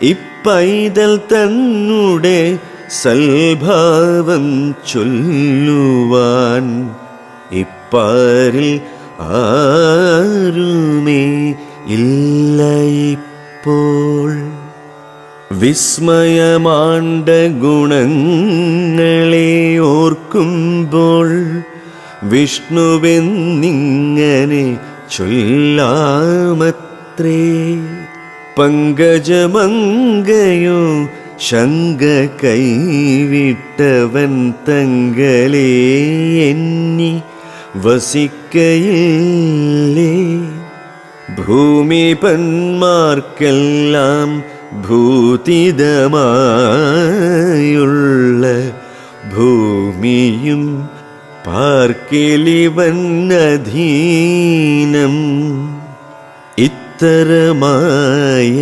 ഇപ്പൈതൽ തന്നെ സൽഭാവം ചൊല്ലുവാൻ ഇപ്പാരിൽ ആരുമേ ഇല്ല ഇപ്പോൾ. വിസ്മയമാണ്ട ഗുണങ്ങളെ ഓർക്കുമ്പോൾ വിഷ്ണുവെന്നിങ്ങനെ ചൊല്ലാമത്രേ. പങ്കജമങ്കയോ ശങ്ക കൈവിട്ടവൻ തങ്കലേ എന്നി വസിക്കയില്ലേ. ഭൂമിപന്മാർക്കെല്ലാം ഭൂതിതമായുള്ള ഭൂമിയും പാർക്കിലിവനധീനം. ഇത്തരമായ